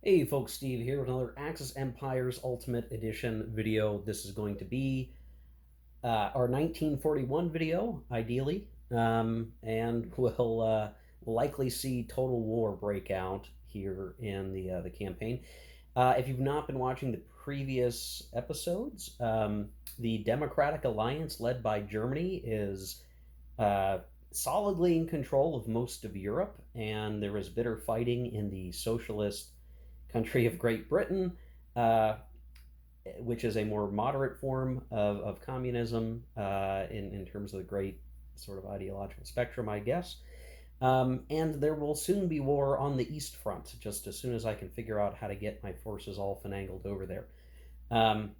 Hey folks, Steve here with another Axis Empires Ultimate Edition video. This is going to be our 1941 video, ideally, and we'll likely see total war break out here in the campaign. If you've not been watching the previous episodes, the Democratic Alliance led by Germany is uh, solidly in control of most of Europe, and there is bitter fighting in the socialist country of Great Britain, uh, which is a more moderate form of communism in terms of the great sort of ideological spectrum, I guess. And there will soon be war on the East Front, just as soon as I can figure out how to get my forces all finagled over there. Um,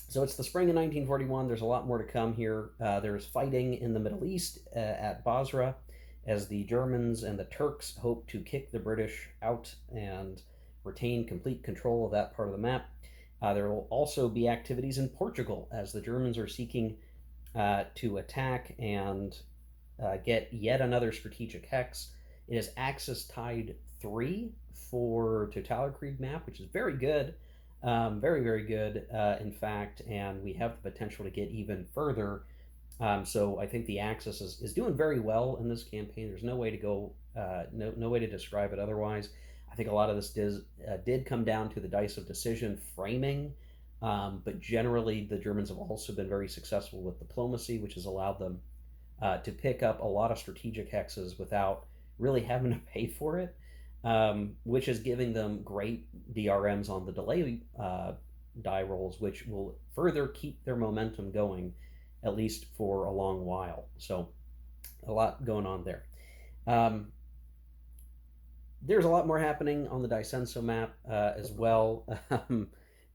so it's the spring of 1941. There's a lot more to come here. There's fighting in the Middle East at Basra as the Germans and the Turks hope to kick the British out and retain complete control of that part of the map. There will also be activities in Portugal as the Germans are seeking to attack and get yet another strategic hex. It is Axis Tide 3 for Totalkrieg map, which is very good. Very, very good, in fact, and we have the potential to get even further. So I think the Axis is doing very well in this campaign. There's no way to go, no way to describe it otherwise. I think a lot of this did come down to the dice of decision framing, but generally the Germans have also been very successful with diplomacy, which has allowed them to pick up a lot of strategic hexes without really having to pay for it, which is giving them great DRMs on the delay die rolls, which will further keep their momentum going, at least for a long while. So, a lot going on there. Um, there's a lot more happening on the Daisenso map as well.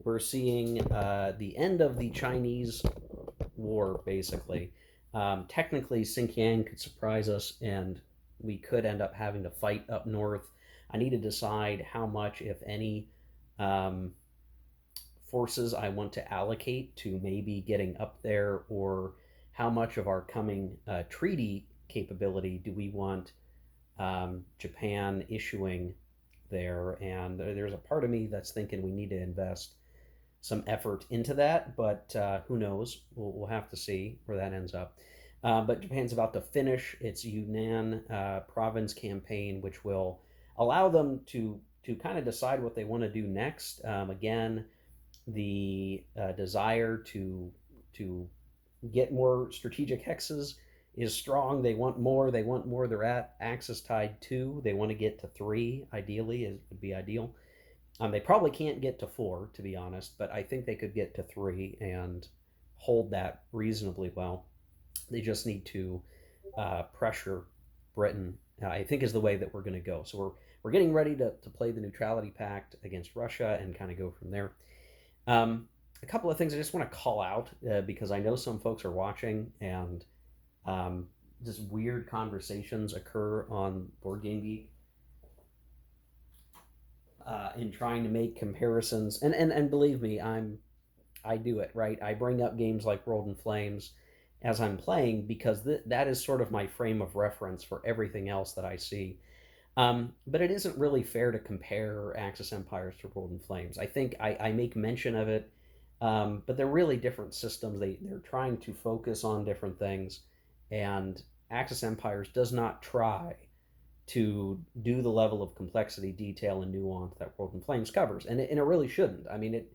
We're seeing the end of the Chinese war, basically. Technically, Xinjiang could surprise us, and we could end up having to fight up north. I need to decide how much, if any, um, forces I want to allocate to maybe getting up there, or how much of our coming treaty capability do we want Japan issuing there. And there's a part of me that's thinking we need to invest some effort into that, but who knows? We'll have to see where that ends up. But Japan's about to finish its Yunnan province campaign, which will allow them to kind of decide what they want to do next. Again, the desire to get more strategic hexes is strong. They want more. They want more. They're at Axis Tide 2. They want to get to 3, ideally, is would be ideal. They probably can't get to 4, to be honest, but I think they could get to 3 and hold that reasonably well. They just need to pressure Britain, I think, is the way that we're going to go. So we're getting ready to play the neutrality pact against Russia and kind of go from there. A couple of things I just want to call out because I know some folks are watching, and just weird conversations occur on Board Game Geek in trying to make comparisons. And believe me, I do it right. I bring up games like World in Flames as I'm playing because that is sort of my frame of reference for everything else that I see. But it isn't really fair to compare Axis Empires to World in Flames. I think I make mention of it, but they're really different systems. They're trying to focus on different things, and Axis Empires does not try to do the level of complexity, detail, and nuance that World in Flames covers, and it really shouldn't. I mean, it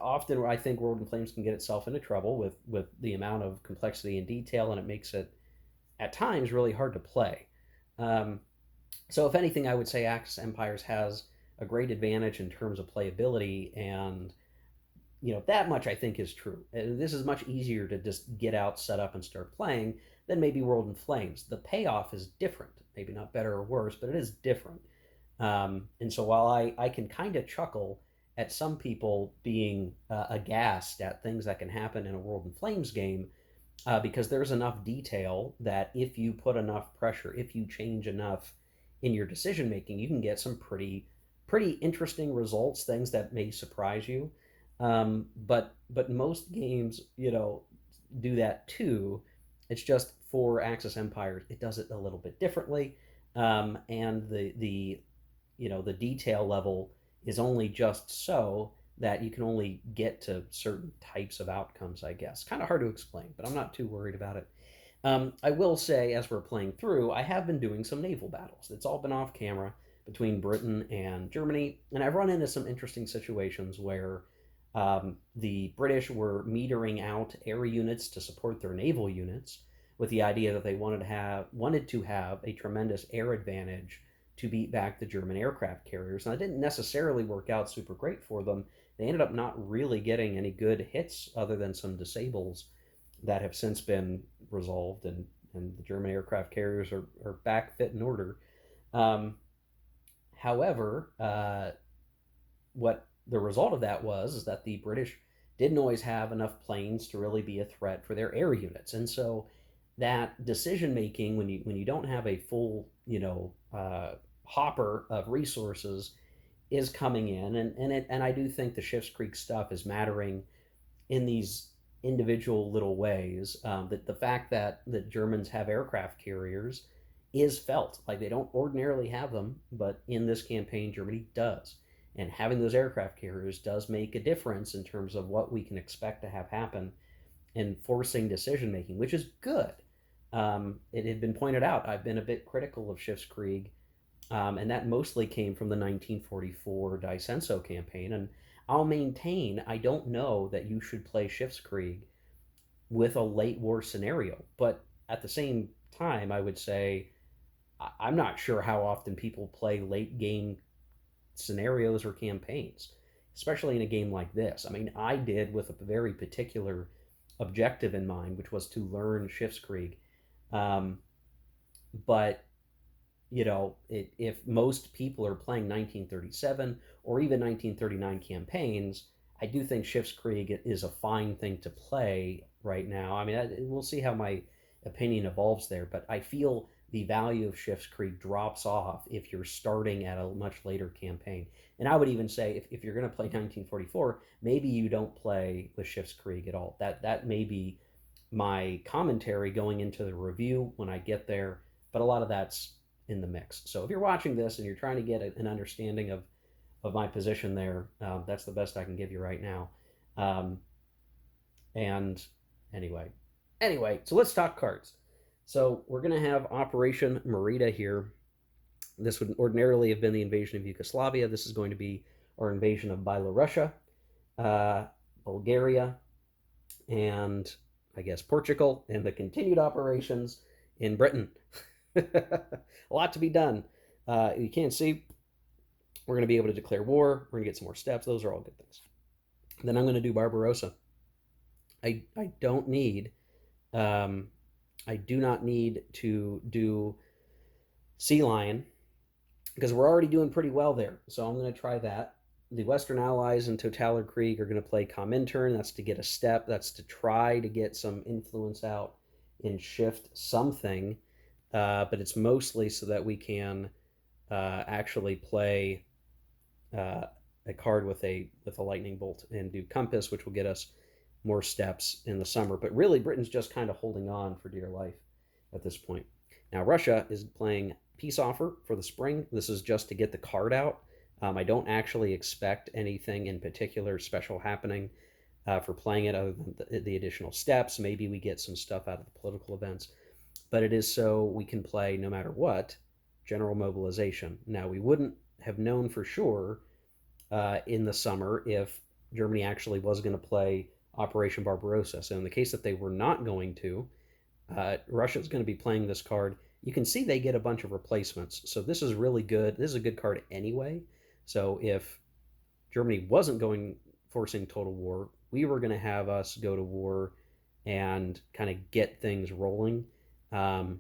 often I think World in Flames can get itself into trouble with the amount of complexity and detail, and it makes it at times really hard to play. Um, so, if anything, I would say Axis Empires has a great advantage in terms of playability, and that much I think is true. This is much easier to just get out, set up, and start playing than maybe World in Flames. The payoff is different, maybe not better or worse, but it is different. And so while I can kind of chuckle at some people being aghast at things that can happen in a World in Flames game, because there's enough detail that if you put enough pressure, if you change enough in your decision making, you can get some pretty interesting results, things that may surprise you. But most games, do that too. It's just for Axis Empires, it does it a little bit differently, and the detail level is only just so that you can only get to certain types of outcomes, I guess. Kind of hard to explain, but I'm not too worried about it. I will say, as we're playing through, I have been doing some naval battles. It's all been off camera between Britain and Germany, and I've run into some interesting situations where the British were metering out air units to support their naval units, with the idea that they wanted to have a tremendous air advantage to beat back the German aircraft carriers. And that didn't necessarily work out super great for them. They ended up not really getting any good hits other than some disables that have since been resolved, and the German aircraft carriers are back fit in order. Um, However, what the result of that was is that the British didn't always have enough planes to really be a threat for their air units, and so that decision making, when you don't have a full hopper of resources, is coming in, and I do think the Schiff's Creek stuff is mattering in these individual little ways. That the fact that the Germans have aircraft carriers is felt. Like, they don't ordinarily have them, but in this campaign, Germany does. And having those aircraft carriers does make a difference in terms of what we can expect to have happen in forcing decision making, which is good. It had been pointed out, I've been a bit critical of Schiff's Krieg, and that mostly came from the 1944 Daisenso campaign. And I'll maintain, I don't know that you should play Schiff's Krieg with a late war scenario. But at the same time, I would say I'm not sure how often people play late game scenarios or campaigns, especially in a game like this. I mean, I did with a very particular objective in mind, which was to learn Schiff's Krieg. Um, but if most people are playing 1937 or even 1939 campaigns, I do think Schiff's Krieg is a fine thing to play right now. I mean, we'll see how my opinion evolves there, but I feel the value of Schiff's Krieg drops off if you're starting at a much later campaign. And I would even say, if you're going to play 1944, maybe you don't play with Schiff's Krieg at all. That may be my commentary going into the review when I get there, but a lot of that's in the mix. So if you're watching this and you're trying to get an understanding of my position there, that's the best I can give you right now. Um, and anyway, so let's talk cards. So we're going to have Operation Merida here. This would ordinarily have been the invasion of Yugoslavia. This is going to be our invasion of Belarusia, Bulgaria, and I guess Portugal, and the continued operations in Britain. A lot to be done. You can't see. We're going to be able to declare war. We're going to get some more steps. Those are all good things. Then I'm going to do Barbarossa. I don't need. I do not need to do Sea Lion because we're already doing pretty well there. So I'm going to try that. The Western Allies and Totaler Krieg are going to play Comintern. That's to get a step. That's to try to get some influence out in Shift something. But it's mostly so that we can actually play a card with a lightning bolt and do Compass, which will get us more steps in the summer. But really, Britain's just kind of holding on for dear life at this point. Now, Russia is playing Peace Offer for the spring. This is just to get the card out. I don't actually expect anything in particular special happening for playing it other than the additional steps. Maybe we get some stuff out of the political events. But it is so we can play, no matter what, general mobilization. Now, we wouldn't have known for sure in the summer if Germany actually was going to play Operation Barbarossa. So in the case that they were not going to, Russia's going to be playing this card. You can see they get a bunch of replacements. So this is really good. This is a good card anyway. So if Germany wasn't forcing total war, we were going to have us go to war and kind of get things rolling. And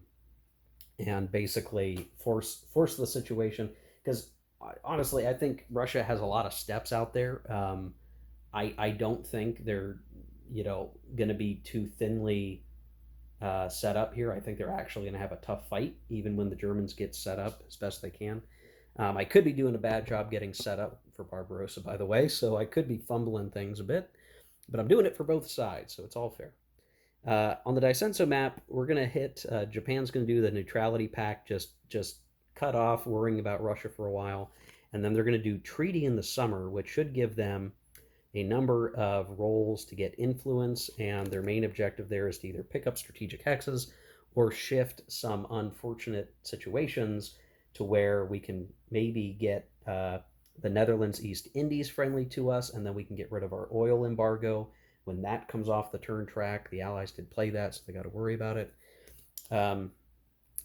basically force the situation, because honestly, I think Russia has a lot of steps out there. I don't think they're going to be too thinly set up here. I think they're actually going to have a tough fight, even when the Germans get set up as best they can. I could be doing a bad job getting set up for Barbarossa, by the way, so I could be fumbling things a bit, but I'm doing it for both sides, so it's all fair. On the Daisenso map, we're going to hit, Japan's going to do the neutrality pact, just cut off worrying about Russia for a while. and then they're going to do treaty in the summer, which should give them a number of roles to get influence, and their main objective there is to either pick up strategic hexes or shift some unfortunate situations to where we can maybe get the Netherlands East Indies friendly to us, and then we can get rid of our oil embargo. When that comes off the turn track, the Allies did play that, so they got to worry about it.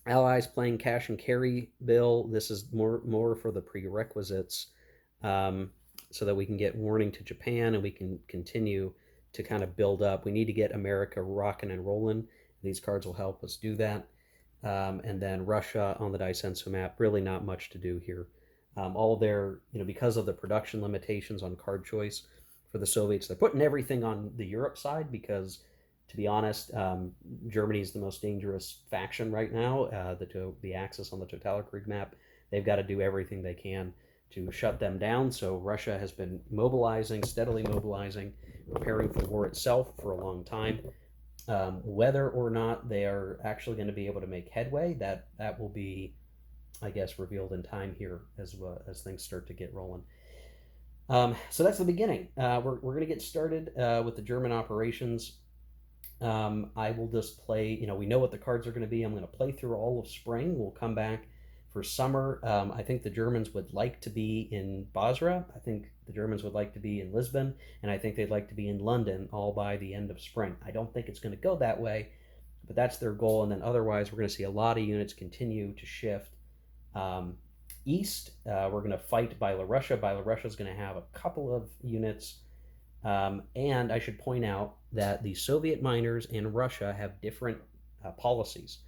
Allies playing cash and carry bill. This is more for the prerequisites, so that we can get warning to Japan and we can continue to kind of build up. We need to get America rocking and rolling. These cards will help us do that. And then Russia on the Daisenso map, really not much to do here. All their, because of the production limitations on card choice for the Soviets, they're putting everything on the Europe side because, to be honest, Germany is the most dangerous faction right now. The Axis on the Totalkrieg map, they've got to do everything they can to shut them down. So Russia has been mobilizing, steadily mobilizing, preparing for war itself for a long time. Whether or not they are actually going to be able to make headway, that will be, I guess, revealed in time here as things start to get rolling. So that's the beginning. We're going to get started with the German operations. I will just play, we know what the cards are going to be. I'm going to play through all of spring. We'll come back for summer. I think the Germans would like to be in Basra. I think the Germans would like to be in Lisbon. And I think they'd like to be in London all by the end of spring. I don't think it's going to go that way, but that's their goal. And then otherwise, we're going to see a lot of units continue to shift east. We're going to fight Byelorussia. Byelorussia is going to have a couple of units. And I should point out that the Soviet miners and Russia have different policies,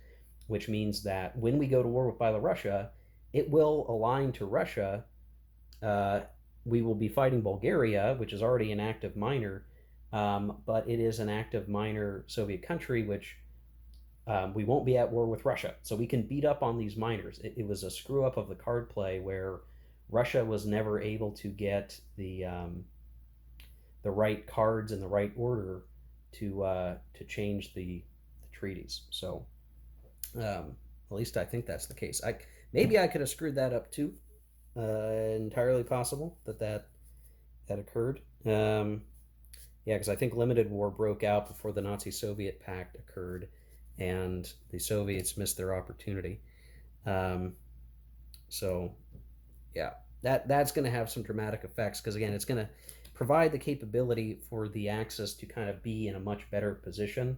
which means that when we go to war with Byelorussia, it will align to Russia. We will be fighting Bulgaria, which is already an active miner, but it is an active miner Soviet country, which we won't be at war with Russia. So we can beat up on these miners. It was a screw up of the card play where Russia was never able to get the right cards in the right order to change the treaties. So at least I think that's the case. Maybe I could have screwed that up too. Entirely possible that occurred. Yeah, because I think limited war broke out before the Nazi-Soviet pact occurred, and the Soviets missed their opportunity. So yeah, that's going to have some dramatic effects because, again, it's going to provide the capability for the Axis to kind of be in a much better position.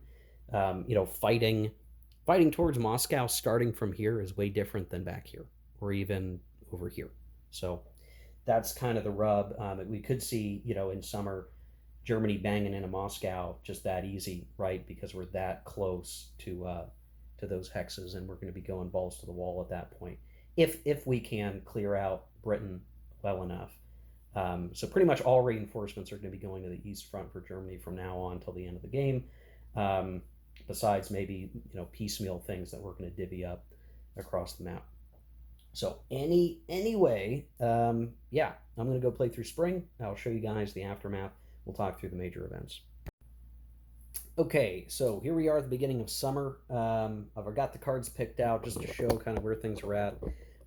Fighting towards Moscow starting from here is way different than back here or even over here. So that's kind of the rub. We could see, in summer, Germany banging into Moscow just that easy, right? Because we're that close to those hexes, and we're going to be going balls to the wall at that point if we can clear out Britain well enough. So pretty much all reinforcements are going to be going to the East Front for Germany from now on till the end of the game. Besides maybe piecemeal things that we're going to divvy up across the map. So anyway, yeah, I'm going to go play through spring. I'll show you guys the aftermath. We'll talk through the major events. Okay, so here we are at the beginning of summer. I've got the cards picked out just to show kind of where things are at.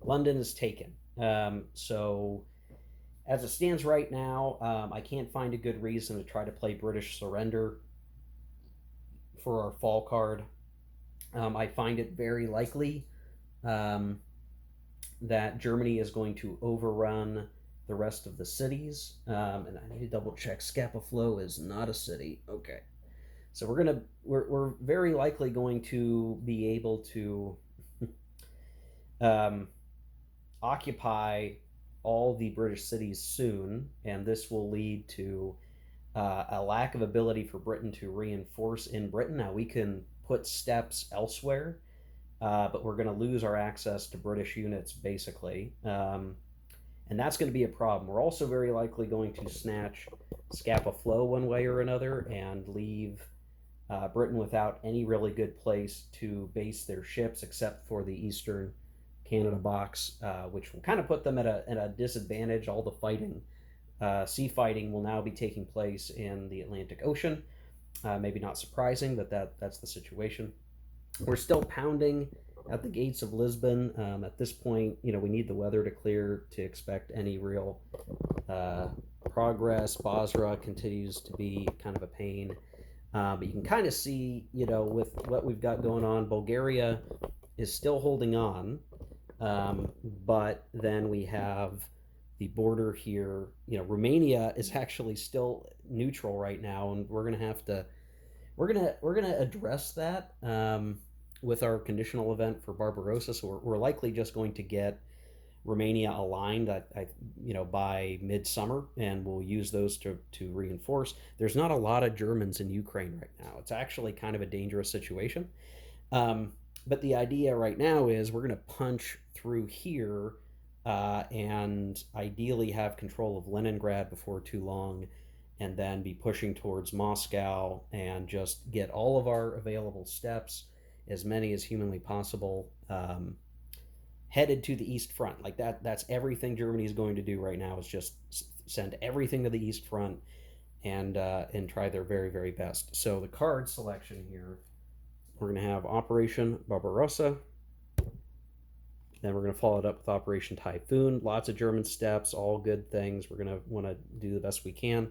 London is taken. So as it stands right now, I can't find a good reason to try to play British Surrender for our fall card. I find it very likely that Germany is going to overrun the rest of the cities. And I need to double check. Scapa Flow is not a city. Okay. So we're very likely going to be able to occupy all the British cities soon, and this will lead to a lack of ability for Britain to reinforce in Britain. Now, we can put steps elsewhere, but we're going to lose our access to British units, basically. And that's going to be a problem. We're also very likely going to snatch Scapa Flow one way or another and leave Britain without any really good place to base their ships except for the Eastern Canada box, which will kind of put them at a disadvantage. All the fighting, sea fighting, will now be taking place in the Atlantic Ocean. Maybe not surprising, but that's the situation. We're still pounding at the gates of Lisbon. At this point, we need the weather to clear to expect any real uh, progress. Basra continues to be kind of a pain. But you can kind of see, with what we've got going on, Bulgaria is still holding on. But then we have the border here. Romania is actually still neutral right now, and we're gonna have to we're gonna address that with our conditional event for Barbarossa. So we're likely just going to get Romania aligned, by midsummer, and we'll use those to reinforce. There's not a lot of Germans in Ukraine right now. It's actually kind of a dangerous situation. Um, but the idea right now is we're going to punch through here and ideally have control of Leningrad before too long, and then be pushing towards Moscow and just get all of our available steps, as many as humanly possible, headed to the East Front. Like that's everything Germany is going to do right now, is just send everything to the East Front and try their very, very best. So the card selection here, we're going to have Operation Barbarossa. Then we're going to follow it up with Operation Typhoon. Lots of German steps, all good things. We're going to want to do the best we can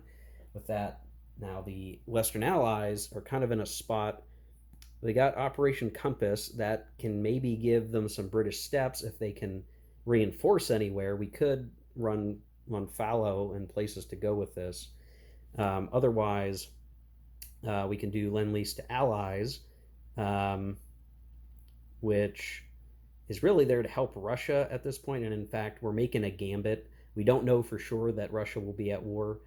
with that. Now, the Western Allies are kind of in a spot. They got Operation Compass that can maybe give them some British steps if they can reinforce anywhere. We could run fallow and places to go with this. Otherwise, we can do Lend-Lease to Allies, which is really there to help Russia at this point. And in fact, we're making a gambit. We don't know for sure that Russia will be at war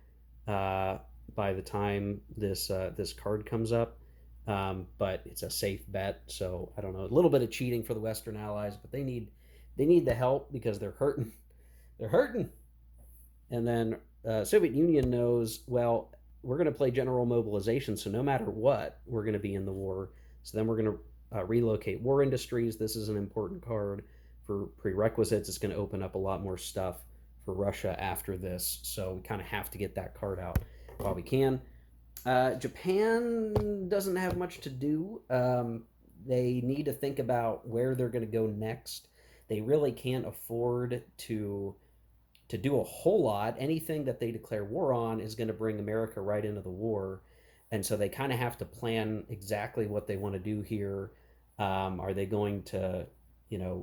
by the time this card comes up, but it's a safe bet. So I don't know, a little bit of cheating for the Western Allies, but they need the help because they're hurting. They're hurting. And then Soviet Union knows, well, we're going to play general mobilization, so no matter what, we're going to be in the war. So then we're going to relocate war industries. This is an important card for prerequisites. It's going to open up a lot more stuff for Russia after this. So we kind of have to get that card out while we can. Japan doesn't have much to do. They need to think about where they're going to go next. They really can't afford to do a whole lot. Anything that they declare war on is going to bring America right into the war. And so they kind of have to plan exactly what they want to do here. Are they going to,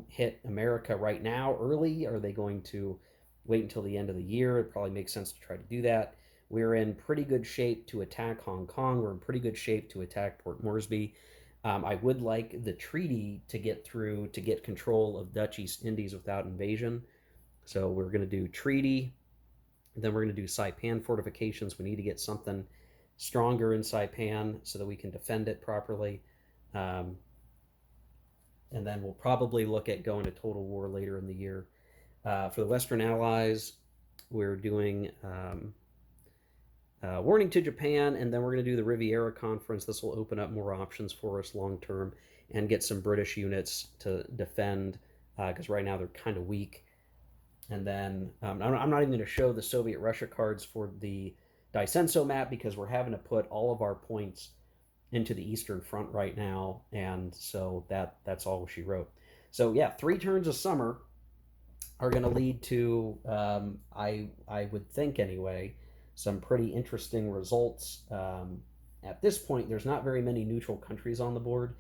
hit America right now early? Are they going to wait until the end of the year? It probably makes sense to try to do that. We're in pretty good shape to attack Hong Kong. We're in pretty good shape to attack Port Moresby. I would like the treaty to get through to get control of Dutch East Indies without invasion. So we're going to do treaty. Then we're going to do Saipan fortifications. We need to get something stronger in Saipan so that we can defend it properly. And then we'll probably look at going to total war later in the year. For the Western Allies, we're doing warning to Japan, and then we're going to do the Riviera Conference. This will open up more options for us long term and get some British units to defend, because right now they're kind of weak. And then I'm not even going to show the Soviet Russia cards for the Daisenso map because we're having to put all of our points into the Eastern Front right now, and so that's all she wrote. So yeah, 3 turns of summer are going to lead to, I would think anyway, some pretty interesting results. At this point, there's not very many neutral countries on the board,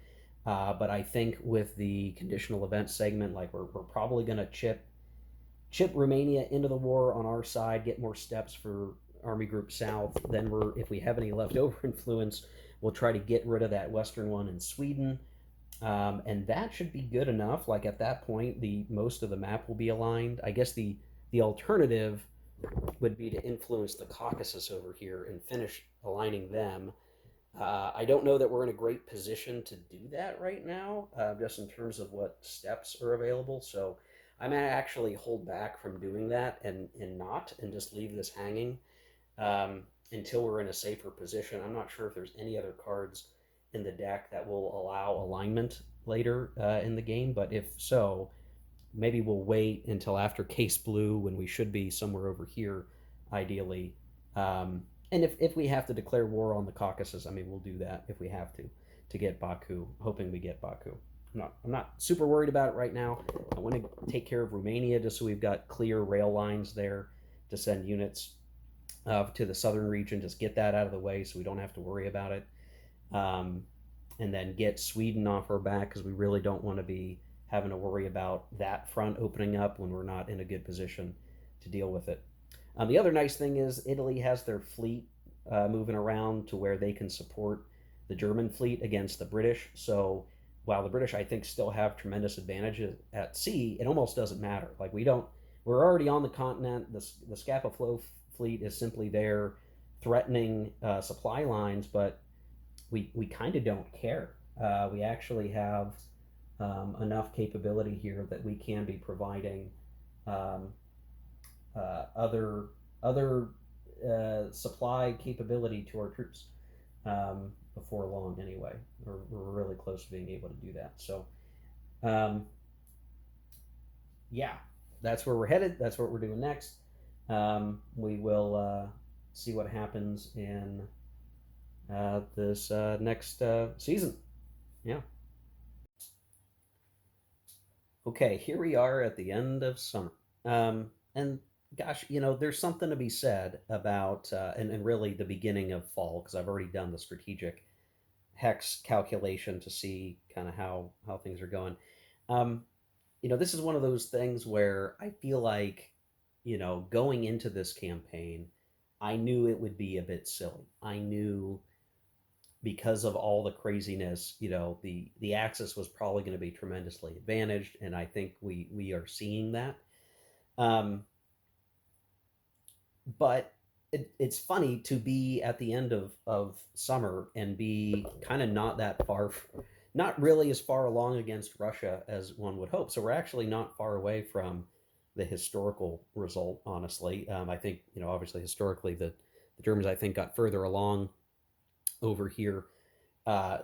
but I think with the conditional event segment, like we're probably going to chip Romania into the war on our side, get more steps for Army Group South. Then if we have any leftover influence, we'll try to get rid of that western one in Sweden. And that should be good enough. Like at that point, most of the map will be aligned. I guess the alternative would be to influence the Caucasus over here and finish aligning them. I don't know that we're in a great position to do that right now, just in terms of what steps are available. So I might actually hold back from doing that and just leave this hanging until we're in a safer position. I'm not sure if there's any other cards in the deck that will allow alignment later in the game, but if so, maybe we'll wait until after Case Blue when we should be somewhere over here, ideally. And if we have to declare war on the Caucasus, I mean, we'll do that if we have to get Baku, hoping we get Baku. I'm not super worried about it right now. I want to take care of Romania just so we've got clear rail lines there to send units to the southern region. Just get that out of the way so we don't have to worry about it. Um, and then get Sweden off our back because we really don't want to be having to worry about that front opening up when we're not in a good position to deal with it. The other nice thing is Italy has their fleet moving around to where they can support the German fleet against the British. So while the British, I think, still have tremendous advantages at sea, it almost doesn't matter. Like we're already on the continent. The Scapa Flow fleet is simply there threatening supply lines, but we kind of don't care. We actually have enough capability here that we can be providing um, other supply capability to our troops before long. Anyway, we're really close to being able to do that. So, um, yeah, that's where we're headed. That's what we're doing next. We will see what happens in this next season. Yeah. Okay, here we are at the end of summer. And gosh, there's something to be said about, and really the beginning of fall, because I've already done the strategic hex calculation to see kind of how things are going. Um, this is one of those things where I feel like, going into this campaign, I knew it would be a bit silly. I knew because of all the craziness, the Axis was probably going to be tremendously advantaged, and I think we are seeing that. Um, but it's funny to be at the end of summer and be kind of not that far, not really as far along against Russia as one would hope. So we're actually not far away from the historical result, honestly. I think, obviously historically the Germans, I think, got further along over here.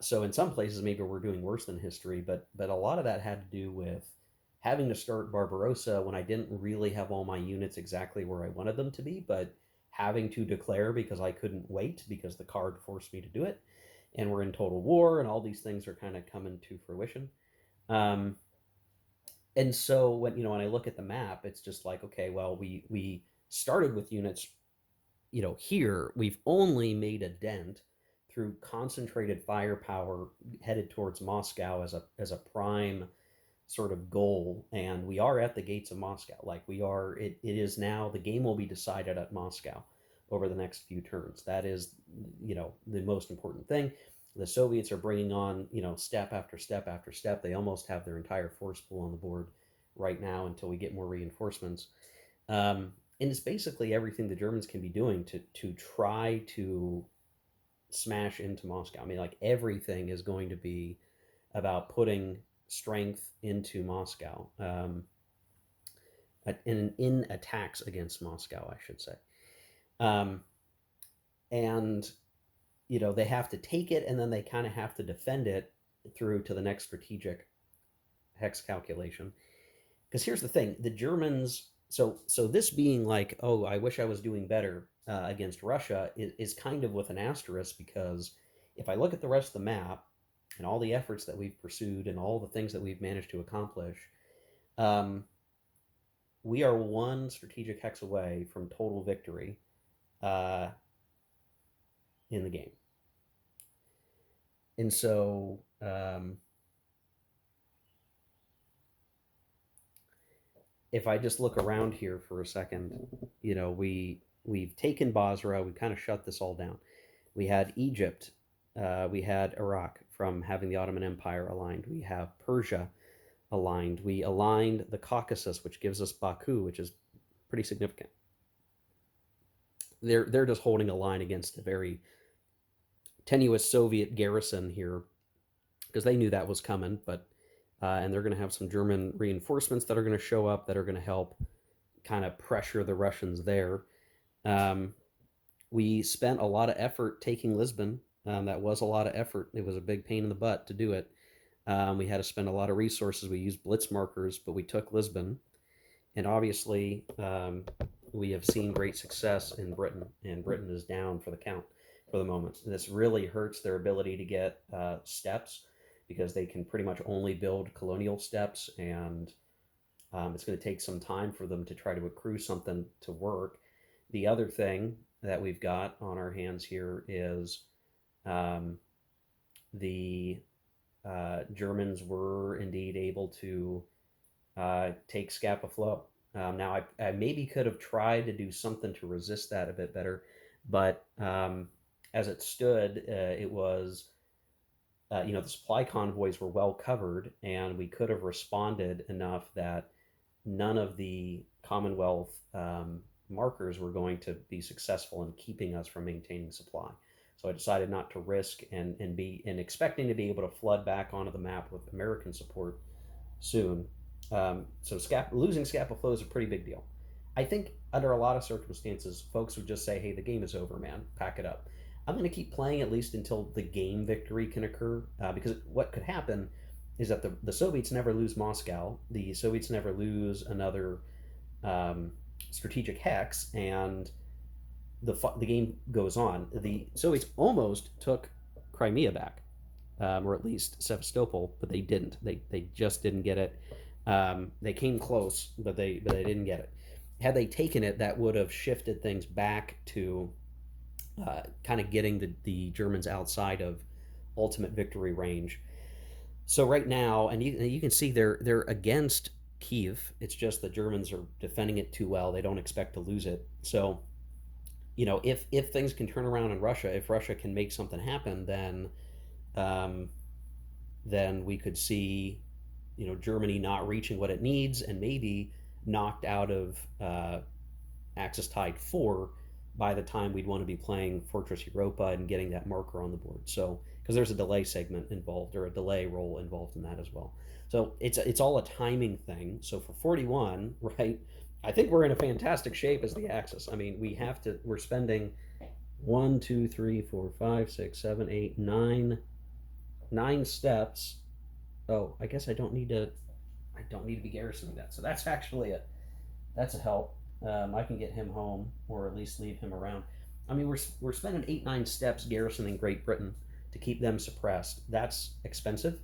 So in some places, maybe we're doing worse than history, but a lot of that had to do with having to start Barbarossa when I didn't really have all my units exactly where I wanted them to be, but having to declare because I couldn't wait because the card forced me to do it, and we're in total war, and all these things are kind of coming to fruition. Um, and so when I look at the map, it's just like, okay, well, we started with units here we've only made a dent through concentrated firepower headed towards Moscow as a prime sort of goal, and we are at the gates of Moscow. Like we are, it is now the game will be decided at Moscow over the next few turns. That is, the most important thing. The Soviets are bringing on, step after step after step. They almost have their entire force pool on the board right now until we get more reinforcements. And it's basically everything the Germans can be doing to try to smash into Moscow. I mean, like everything is going to be about putting strength into Moscow, in attacks against Moscow, I should say. Um, and they have to take it, and then they kind of have to defend it through to the next strategic hex calculation. Because here's the thing: the Germans. So this being like, oh, I wish I was doing better against Russia is kind of with an asterisk, because if I look at the rest of the map and all the efforts that we've pursued and all the things that we've managed to accomplish, um, we are one strategic hex away from total victory uh, in the game. And so if I just look around here for a second, we've taken Basra, we've kind of shut this all down. We had Egypt, we had Iraq from having the Ottoman Empire aligned. We have Persia aligned. We aligned the Caucasus, which gives us Baku, which is pretty significant. They're just holding a line against a very tenuous Soviet garrison here because they knew that was coming, but and they're going to have some German reinforcements that are going to show up that are going to help kind of pressure the Russians there. Um, we spent a lot of effort taking Lisbon. That was a lot of effort. It was a big pain in the butt to do it. We had to spend a lot of resources. We used blitz markers, but we took Lisbon. And obviously, we have seen great success in Britain, and Britain is down for the count for the moment. This really hurts their ability to get steps because they can pretty much only build colonial steps, and it's going to take some time for them to try to accrue something to work. The other thing that we've got on our hands here is um, the Germans were indeed able to take Scapa Flow. Now, I maybe could have tried to do something to resist that a bit better, but as it stood, it was, the supply convoys were well covered, and we could have responded enough that none of the Commonwealth markers were going to be successful in keeping us from maintaining supply. So I decided not to risk and expecting to be able to flood back onto the map with American support soon. So losing Scapa Flow is a pretty big deal. I think under a lot of circumstances, folks would just say, "Hey, the game is over, man. Pack it up." I'm going to keep playing at least until the game victory can occur, because what could happen is that the Soviets never lose Moscow, the Soviets never lose another strategic hex, and the game goes on. The Soviets almost took Crimea back, or at least Sevastopol, but they didn't. They just didn't get it. They came close, but they didn't get it. Had they taken it, that would have shifted things back to kind of getting the Germans outside of ultimate victory range. So right now, and you can see they're against Kiev. It's just the Germans are defending it too well. They don't expect to lose it. So if things can turn around in Russia, if Russia can make something happen, um, then we could see Germany not reaching what it needs and maybe knocked out of Axis Tide 4 by the time we'd want to be playing Fortress Europa and getting that marker on the board. So, because there's a delay segment involved, or a delay roll involved in that as well. So it's all a timing thing. So for 41, right, I think we're in a fantastic shape as the Axis. I mean, we're spending 1, 2, 3, 4, 5, 6, 7, 8, 9 steps. Oh, I guess I don't need to be garrisoning that. So that's actually that's a help. I can get him home, or at least leave him around. I mean, we're spending 8-9 steps garrisoning Great Britain to keep them suppressed. That's expensive,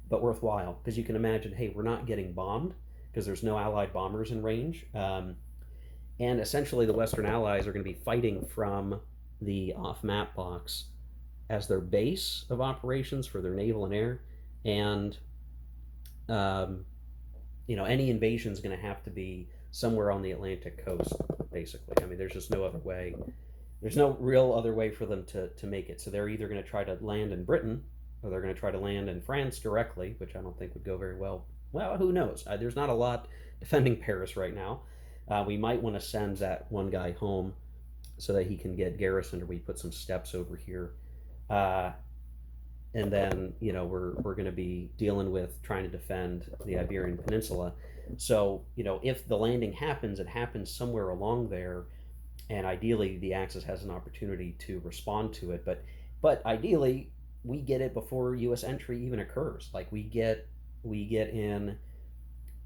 but worthwhile, because you can imagine, hey, we're not getting bombed because there's no Allied bombers in range, and essentially the Western Allies are going to be fighting from the off-map box as their base of operations for their naval and air, and any invasion is going to have to be somewhere on the Atlantic coast, basically. I mean, there's just no other way. There's no real other way for them to make it. So they're either going to try to land in Britain, or they're going to try to land in France directly, which I don't think would go very well. Well, who knows? There's not a lot defending Paris right now. We might want to send that one guy home so that he can get garrisoned, or we put some steps over here. And then we're going to be dealing with trying to defend the Iberian Peninsula. So if the landing happens, it happens somewhere along there, and ideally the Axis has an opportunity to respond to it. But ideally we get it before U.S. entry even occurs. Like we get in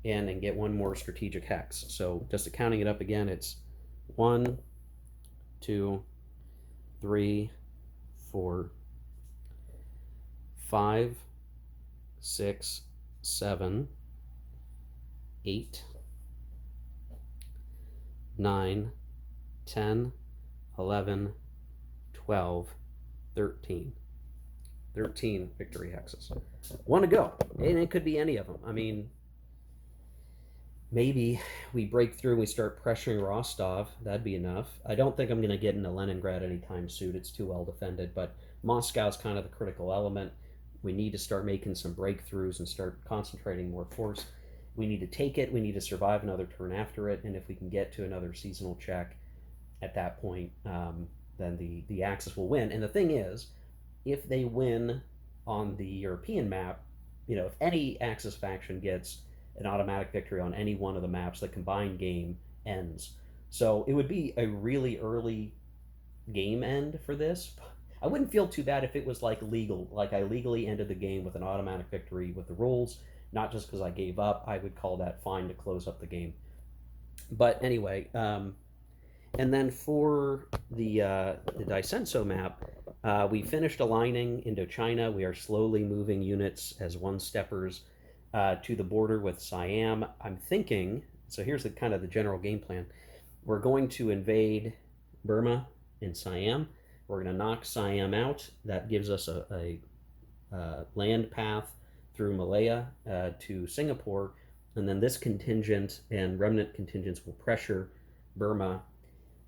and get one more strategic hex. So just counting it up again, it's 1, 2, 3, 4, 5, 6, 7, 8, 9, 10, 11, 12, 13. 13 victory hexes. One to go. And it could be any of them. I mean, maybe we break through and we start pressuring Rostov. That'd be enough. I don't think I'm going to get into Leningrad anytime soon. It's too well defended. But Moscow's kind of the critical element. We need to start making some breakthroughs and start concentrating more force. We need to take it. We need to survive another turn after it. And if we can get to another seasonal check at that point, then the Axis will win. And the thing is, if they win on the European map, if any Axis faction gets an automatic victory on any one of the maps, the combined game ends. So it would be a really early game end for this. I wouldn't feel too bad if it was legal, like I legally ended the game with an automatic victory with the rules, not just because I gave up. I would call that fine to close up the game. But anyway, and then for the Dicenso map, We finished aligning Indochina. We are slowly moving units as one-steppers to the border with Siam. I'm thinking, so here's the kind of the general game plan. We're going to invade Burma and Siam. We're going to knock Siam out. That gives us a land path through Malaya to Singapore. And then this contingent and remnant contingents will pressure Burma.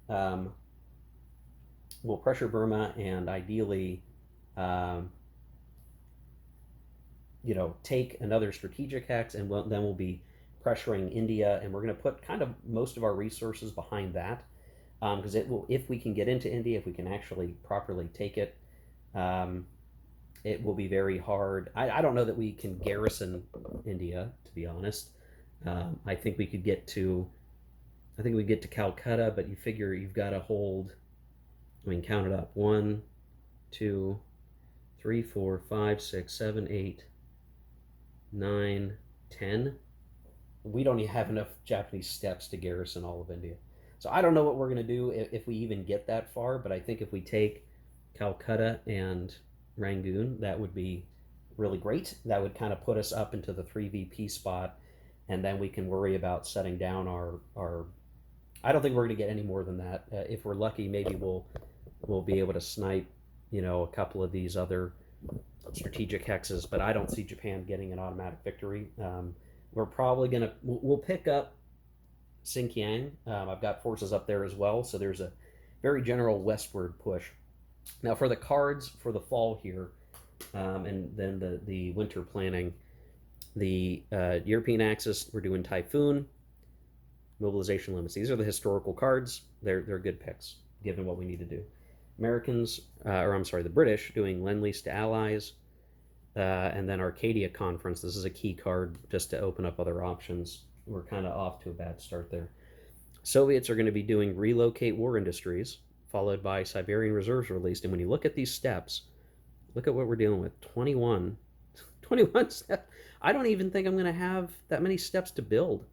Um, will pressure Burma and ideally, um, take another strategic hex, and then we'll be pressuring India, and we're going to put kind of most of our resources behind that, because it will, if we can get into India, if we can actually properly take it, um, it will be very hard. I don't know that we can garrison India, to be honest. I think we could get to, I think we get to Calcutta, but you figure you've got to hold. I mean, count it up: 1, 2, 3, 4, 5, 6, 7, 8, 9, 10. We don't even have enough Japanese steps to garrison all of India. So I don't know what we're going to do if we even get that far, but I think if we take Calcutta and Rangoon, that would be really great. That would kind of put us up into the 3VP spot, and then we can worry about setting down our I don't think we're going to get any more than that. If we're lucky, maybe we'll be able to snipe, a couple of these other strategic hexes, but I don't see Japan getting an automatic victory. We're probably going to we'll pick up Xinjiang. I've got forces up there as well, so there's a very general westward push. Now for the cards for the fall here, and then the winter planning, the European axis, we're doing Typhoon, mobilization limits. These are the historical cards. They're good picks given what we need to do. Americans, or I'm sorry, the British doing Lend-Lease to Allies, and then Arcadia Conference. This is a key card just to open up other options. We're kind of off to a bad start there. Soviets are going to be doing Relocate War Industries, followed by Siberian Reserves released. And when you look at these steps, look at what we're dealing with. 21 steps. I don't even think I'm going to have that many steps to build.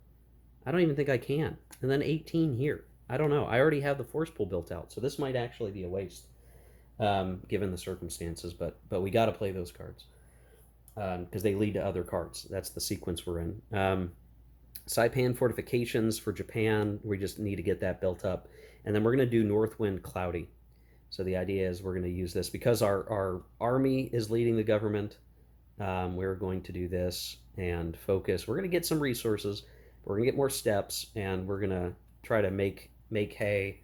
I don't even think I can. And then 18 here. I don't know. I already have the force pool built out, so this might actually be a waste, given the circumstances. But we got to play those cards because they lead to other cards. That's the sequence we're in. Saipan fortifications for Japan. We just need to get that built up, and then we're going to do Northwind Cloudy. So the idea is we're going to use this because our army is leading the government. We're going to do this and focus. We're going to get some resources. We're going to get more steps, and we're going to try to make hay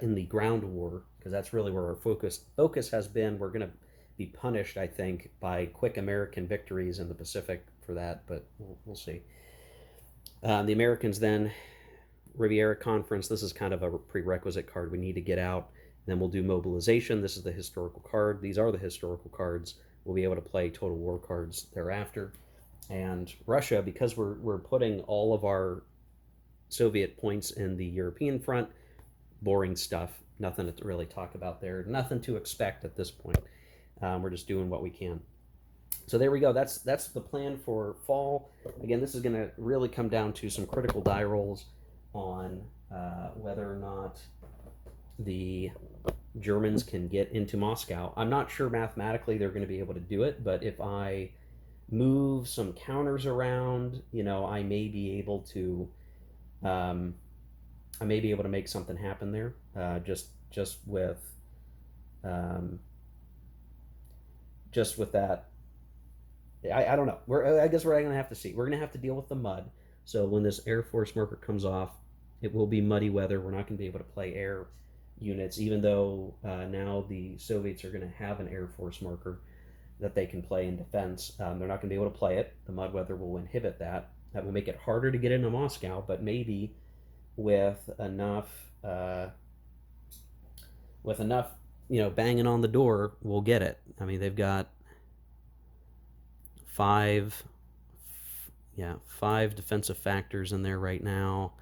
in the ground war, because that's really where our focus has been. We're going to be punished, I think, by quick American victories in the Pacific for that, but we'll see. The Americans then, Riviera Conference, this is kind of a prerequisite card we need to get out. Then we'll do mobilization. This is the historical card. These are the historical cards. We'll be able to play total war cards thereafter. And Russia, because we're putting all of our Soviet points in the European front, boring stuff, nothing to really talk about there, nothing to expect at this point. We're just doing what we can. So there we go. That's the plan for fall. Again, this is going to really come down to some critical die rolls on whether or not the Germans can get into Moscow. I'm not sure mathematically they're going to be able to do it, but if I move some counters around, I may be able to make something happen there. Just with that. I don't know. I guess we're going to have to see. We're going to have to deal with the mud. So when this Air Force marker comes off, it will be muddy weather. We're not going to be able to play air units, even though now the Soviets are going to have an Air Force marker that they can play in defense. They're not going to be able to play it. The mud weather will inhibit that. That will make it harder to get into Moscow, but maybe with enough, banging on the door, we'll get it. I mean, they've got five defensive factors in there right now,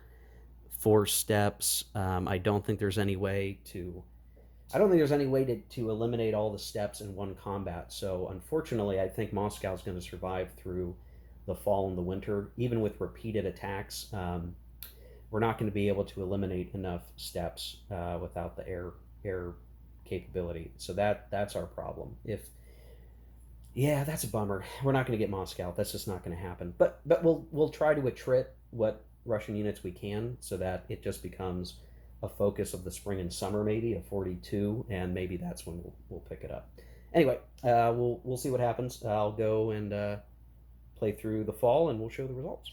4 steps. I don't think there's any way to eliminate all the steps in one combat. So unfortunately, I think Moscow is going to survive through the fall and the winter, even with repeated attacks. We're not going to be able to eliminate enough steps without the air capability. So that's our problem. Yeah, that's a bummer. We're not going to get Moscow. That's just not going to happen. But we'll try to attrit what Russian units we can so that it just becomes a focus of the spring and summer, maybe of 42, and maybe that's when we'll pick it up. Anyway, we'll see what happens. I'll go and play through the fall, and we'll show the results.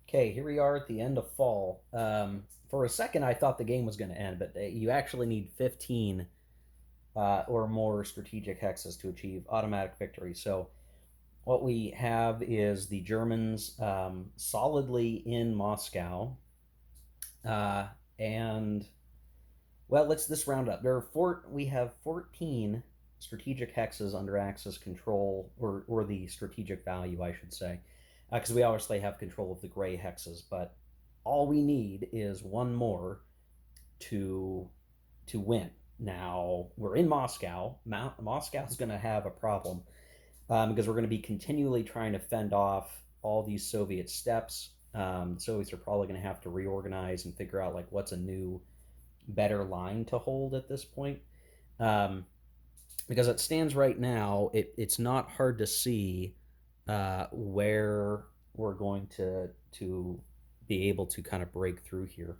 Okay, here we are at the end of fall. For a second, I thought the game was going to end, but you actually need 15 or more strategic hexes to achieve automatic victory. So what we have is the Germans solidly in Moscow, and well, let's this round up. We have 14 strategic hexes under Axis control, or the strategic value, I should say, because we obviously have control of the gray hexes, but all we need is one more to win. Now we're in Moscow. Moscow's going to have a problem because we're going to be continually trying to fend off all these Soviet steps. The Soviets are probably going to have to reorganize and figure out like what's a new, better line to hold at this point. Because it stands right now, it's not hard to see where we're going to be able to kind of break through here.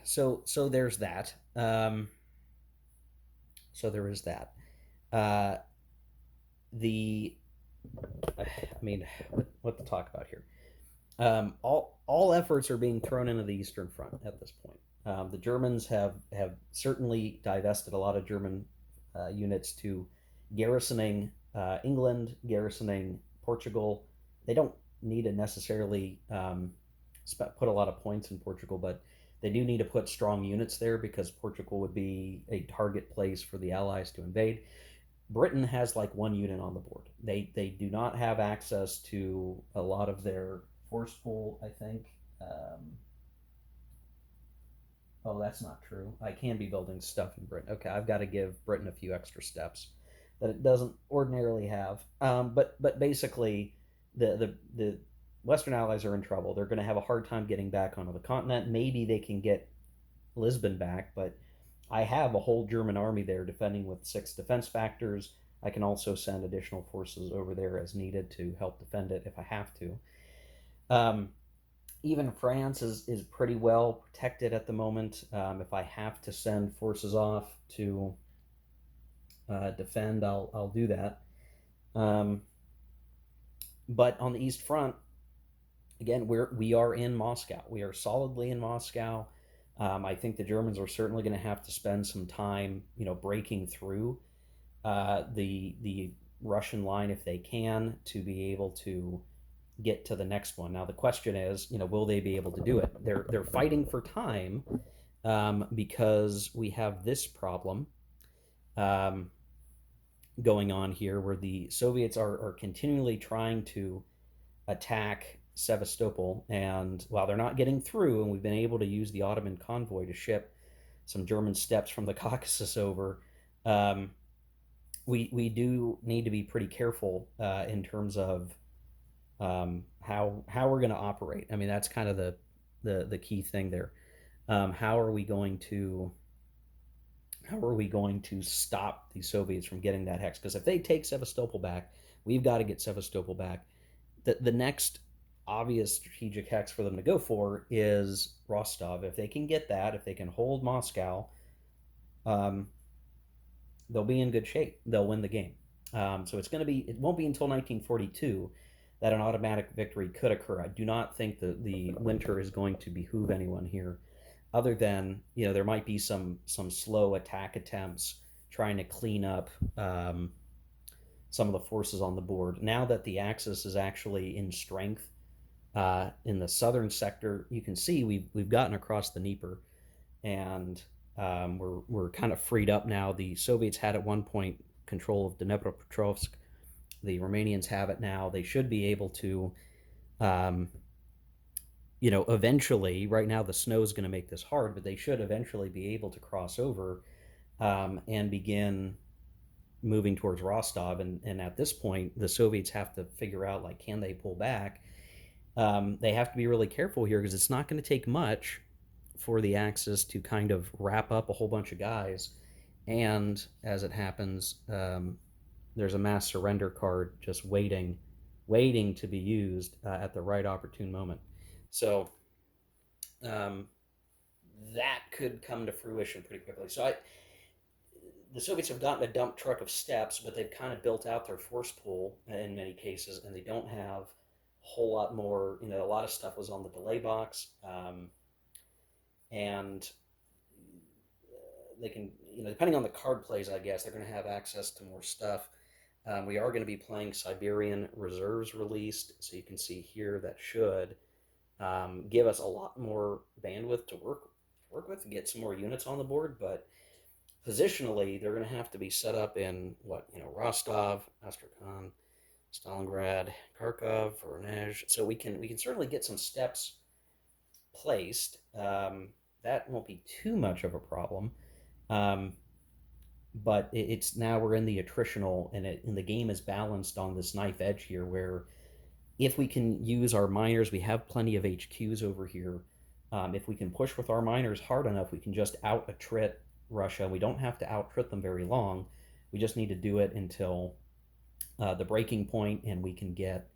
So there's that. So there is that. I mean, what to talk about here? All efforts are being thrown into the Eastern Front at this point. The Germans have certainly divested a lot of German units to garrisoning England, garrisoning Portugal. They don't need to necessarily put a lot of points in Portugal, but they do need to put strong units there because Portugal would be a target place for the Allies to invade. Britain has like one unit on the board. They do not have access to a lot of their force pool, I think. Oh, that's not true. I can be building stuff in Britain. Okay, I've got to give Britain a few extra steps that it doesn't ordinarily have. But basically, the Western Allies are in trouble. They're going to have a hard time getting back onto the continent. Maybe they can get Lisbon back, but I have a whole German army there defending with 6 defense factors. I can also send additional forces over there as needed to help defend it if I have to. Even France is pretty well protected at the moment. If I have to send forces off to defend, I'll do that. But on the East Front, again, we are in Moscow. We are solidly in Moscow. I think the Germans are certainly going to have to spend some time, breaking through the Russian line if they can to be able to get to the next one. Now the question is, will they be able to do it? They're fighting for time because we have this problem going on here, where the Soviets are continually trying to attack Sevastopol, and while they're not getting through, and we've been able to use the Ottoman convoy to ship some German steppes from the Caucasus over, we do need to be pretty careful in terms of how we're going to operate. I mean, that's kind of the key thing there. How are we going to stop the Soviets from getting that hex? Because if they take Sevastopol back, we've got to get Sevastopol back. The next obvious strategic hex for them to go for is Rostov. If they can get that, if they can hold Moscow, they'll be in good shape. They'll win the game. So it won't be until 1942 that an automatic victory could occur. I do not think that the winter is going to behoove anyone here, other than there might be some slow attack attempts trying to clean up some of the forces on the board. Now that the Axis is actually in strength in the southern sector, you can see we've gotten across the Dnieper, and we're kind of freed up now. The Soviets had at one point control of Dnepropetrovsk. The Romanians have it now. They should be able to, eventually. Right now the snow is going to make this hard, but they should eventually be able to cross over and begin moving towards Rostov. And at this point, the Soviets have to figure out, like, can they pull back? They have to be really careful here because it's not going to take much for the Axis to kind of wrap up a whole bunch of guys, and as it happens, there's a mass surrender card just waiting to be used at the right opportune moment. So um, that could come to fruition pretty quickly. So the Soviets have gotten a dump truck of steps, but they've kind of built out their force pool in many cases, and they don't have a whole lot more. A lot of stuff was on the delay box, and they can, depending on the card plays, I guess they're going to have access to more stuff. We are going to be playing Siberian Reserves released, so you can see here that should give us a lot more bandwidth to work with, and get some more units on the board. But positionally, they're going to have to be set up in Rostov, Astrakhan, Stalingrad, Kharkov, Voronezh. So we can certainly get some steps placed. That won't be too much of a problem. But it's now we're in the attritional, and the game is balanced on this knife edge here, where if we can use our miners, we have plenty of HQs over here. If we can push with our miners hard enough, we can just out attrit Russia. We don't have to out attrit them very long. We just need to do it until the breaking point, and we can get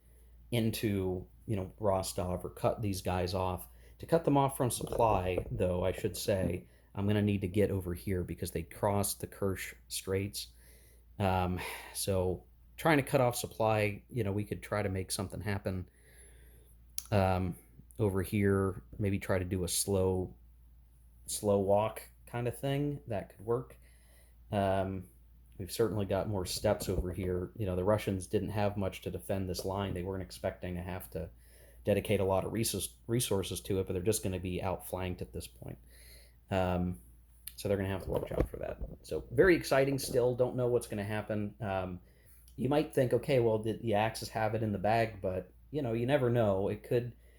into Rostov or cut these guys off. To cut them off from supply, though, I should say, I'm going to need to get over here because they crossed the Kerch Straits. So trying to cut off supply, we could try to make something happen over here. Maybe try to do a slow walk kind of thing. That could work. We've certainly got more steps over here. The Russians didn't have much to defend this line. They weren't expecting to have to dedicate a lot of resources to it, but they're just going to be outflanked at this point. So they're going to have to watch out for that. So very exciting still. Don't know what's going to happen. You might think, okay, well, did the Axis have it in the bag? But, you never know.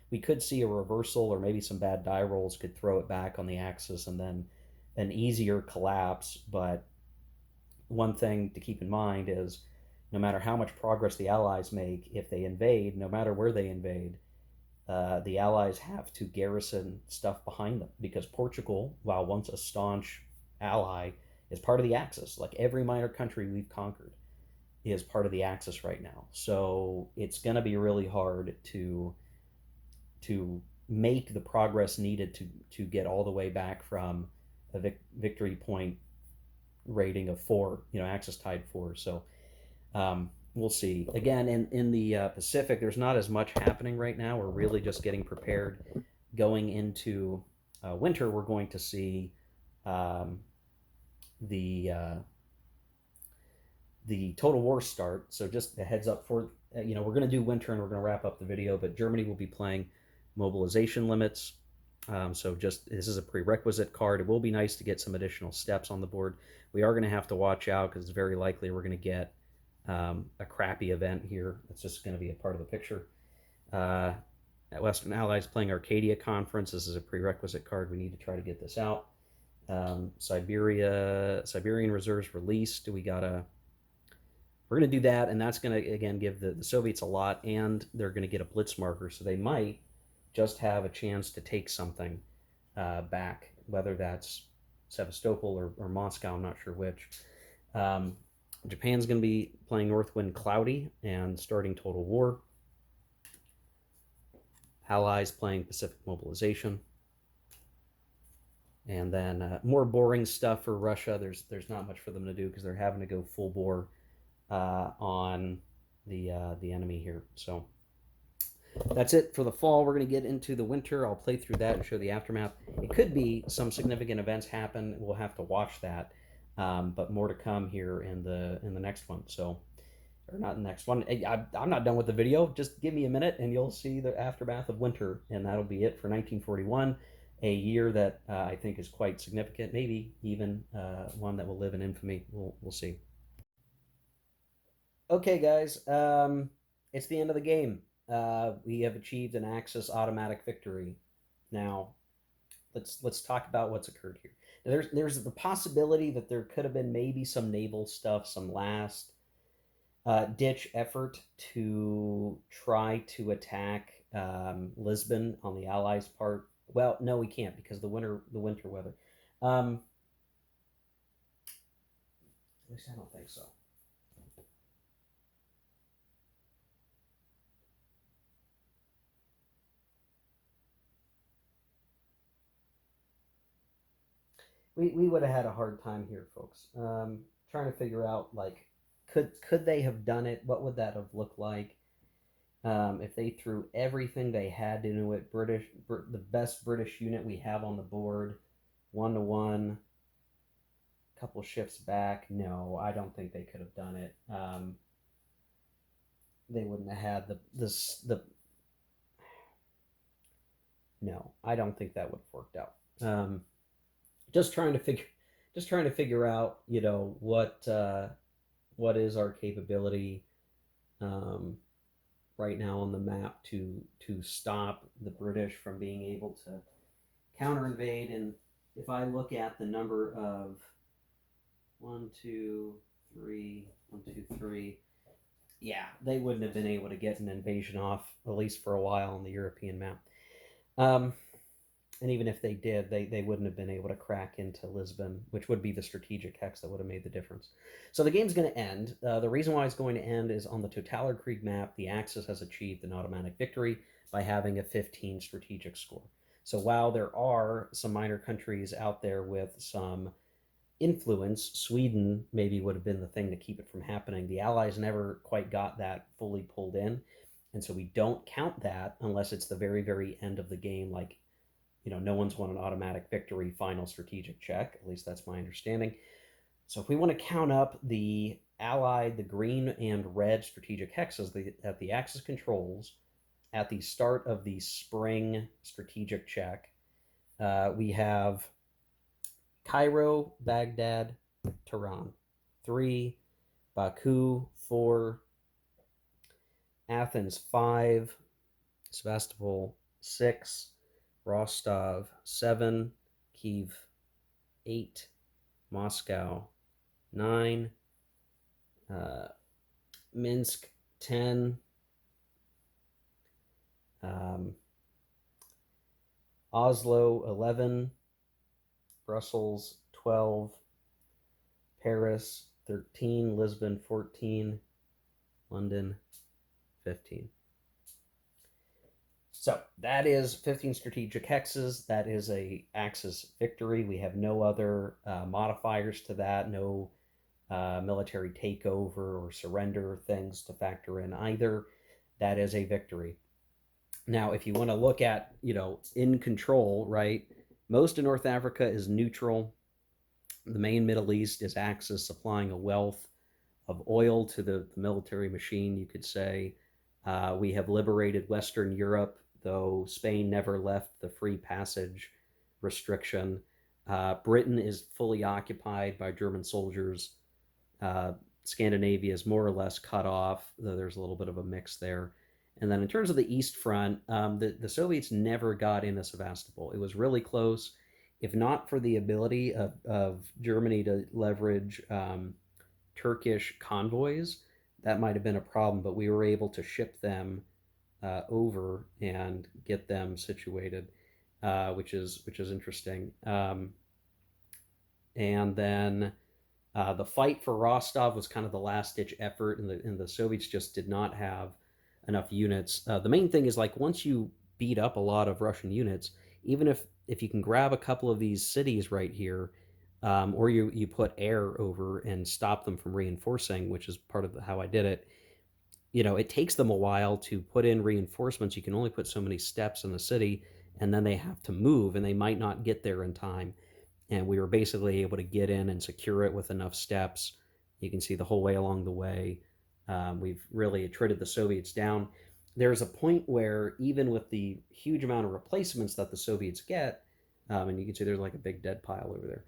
We could see a reversal, or maybe some bad die rolls could throw it back on the Axis, and then an easier collapse. But one thing to keep in mind is no matter how much progress the Allies make, if they invade, no matter where they invade, the Allies have to garrison stuff behind them, because Portugal, while once a staunch ally, is part of the Axis. Like every minor country we've conquered is part of the Axis right now. So it's going to be really hard to make the progress needed to get all the way back from a victory point rating of 4, Axis tied 4. So we'll see. Again, in the Pacific, there's not as much happening right now. We're really just getting prepared. Going into winter, we're going to see the total war start. So just a heads up for, we're going to do winter and we're going to wrap up the video, but Germany will be playing mobilization limits. So just this is a prerequisite card. It will be nice to get some additional steps on the board. We are going to have to watch out because it's very likely we're going to get a crappy event here. It's just going to be a part of the picture. Western Allies playing Arcadia Conference. This is a prerequisite card. We need to try to get this out. Siberian Reserves released. We're going to do that, and that's going to, again, give the Soviets a lot, and they're going to get a blitz marker, so they might just have a chance to take something back, whether that's Sevastopol or Moscow, I'm not sure which. Japan's going to be playing Northwind Cloudy and starting Total War. Allies playing Pacific Mobilization. And then more boring stuff for Russia. There's not much for them to do because they're having to go full bore on the enemy here. So that's it for the fall. We're going to get into the winter. I'll play through that and show the aftermath. It could be some significant events happen. We'll have to watch that. But more to come here in the next one. So, or not the next one. I'm not done with the video. Just give me a minute and you'll see the aftermath of winter. And that'll be it for 1941, a year that I think is quite significant. Maybe even one that will live in infamy. We'll see. Okay, guys. It's the end of the game. We have achieved an Axis automatic victory. Now, let's talk about what's occurred here. Now, there's the possibility that there could have been maybe some naval stuff, some last ditch effort to try to attack Lisbon on the Allies' part. Well, no, we can't because the winter weather. Um, at least I don't think so. We would have had a hard time here, folks. Trying to figure out like could they have done it? What would that have looked like if they threw everything they had into it? The best British unit we have on the board, 1-to-1, couple shifts back. No, I don't think they could have done it. They wouldn't have had the no. I don't think that would have worked out. Just trying to figure just trying to figure out what is our capability um, right now on the map to stop the British from being able to counter invade. And if I look at the number of one, two, three, 1, 2, 3, yeah, they wouldn't have been able to get an invasion off at least for a while on the European map. Um, and even if they did, they wouldn't have been able to crack into Lisbon, which would be the strategic hex that would have made the difference. So the game's going to end. The reason why it's going to end is on the Totaler Krieg map, the Axis has achieved an automatic victory by having a 15 strategic score. So while there are some minor countries out there with some influence, Sweden maybe would have been the thing to keep it from happening. The Allies never quite got that fully pulled in. And so we don't count that unless it's the very, very end of the game, like no one's won an automatic victory final strategic check. At least that's my understanding. So if we want to count up the allied, the green and red strategic hexes that the Axis controls at the start of the spring strategic check, we have Cairo, Baghdad, Tehran. 3, Baku, 4, Athens, 5, Sevastopol, 6, Rostov, 7, Kiev, 8, Moscow, 9, uh, Minsk, 10, um, Oslo, 11, Brussels, 12, Paris, 13, Lisbon, 14, London, 15. So that is 15 strategic hexes. That is a Axis victory. We have no other modifiers to that, no military takeover or surrender things to factor in either. That is a victory. Now, if you want to look at, in control, right? Most of North Africa is neutral. The main Middle East is Axis supplying a wealth of oil to the military machine, you could say. We have liberated Western Europe, though Spain never left the free passage restriction. Britain is fully occupied by German soldiers. Uh, Scandinavia is more or less cut off, though there's a little bit of a mix there. And then in terms of the East Front, the Soviets never got into Sevastopol. It was really close. If not for the ability of Germany to leverage Turkish convoys, that might have been a problem, but we were able to ship them over and get them situated, which is interesting. And then the fight for Rostov was kind of the last ditch effort, and the Soviets just did not have enough units. The main thing is like once you beat up a lot of Russian units, even if you can grab a couple of these cities right here, or you put air over and stop them from reinforcing, which is part of how I did it. It takes them a while to put in reinforcements. You can only put so many steps in the city, and then they have to move, and they might not get there in time. And we were basically able to get in and secure it with enough steps. You can see the whole way along the way. We've really attrited the Soviets down. There's a point where even with the huge amount of replacements that the Soviets get, and you can see there's like a big dead pile over there.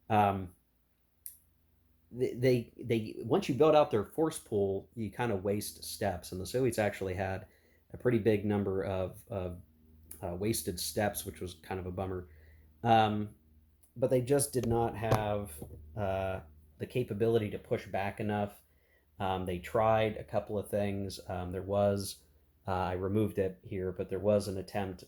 Um, they once you build out their force pool, you kind of waste steps, and the Soviets actually had a pretty big number of wasted steps, which was kind of a bummer. Um, but they just did not have uh, the capability to push back enough. They tried a couple of things. There was I removed it here, but there was an attempt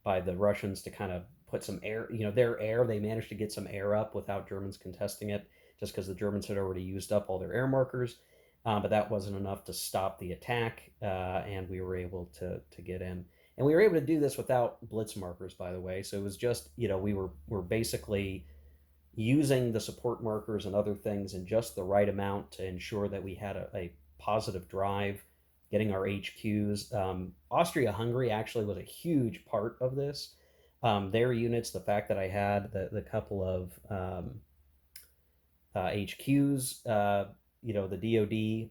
by the Russians to kind of put some air, their air. They managed to get some air up without Germans contesting it, just because the Germans had already used up all their air markers. But that wasn't enough to stop the attack, and we were able to get in. And we were able to do this without blitz markers, by the way. So it was just, we were basically using the support markers and other things in just the right amount to ensure that we had a positive drive, getting our HQs. Austria-Hungary actually was a huge part of this. Their units, the fact that I had the couple of HQs, the DoD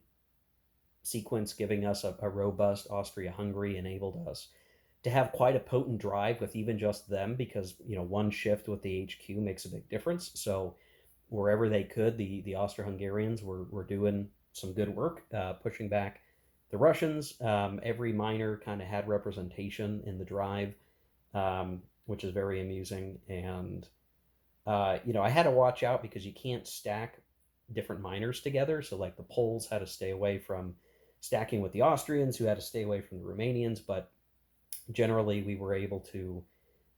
sequence giving us a robust Austria-Hungary enabled us to have quite a potent drive with even just them, because one shift with the HQ makes a big difference. So wherever they could, the Austro-Hungarians were doing some good work, pushing back the Russians. Every miner kind of had representation in the drive, which is very amusing. And I had to watch out because you can't stack different miners together. So like the Poles had to stay away from stacking with the Austrians, who had to stay away from the Romanians, but generally we were able to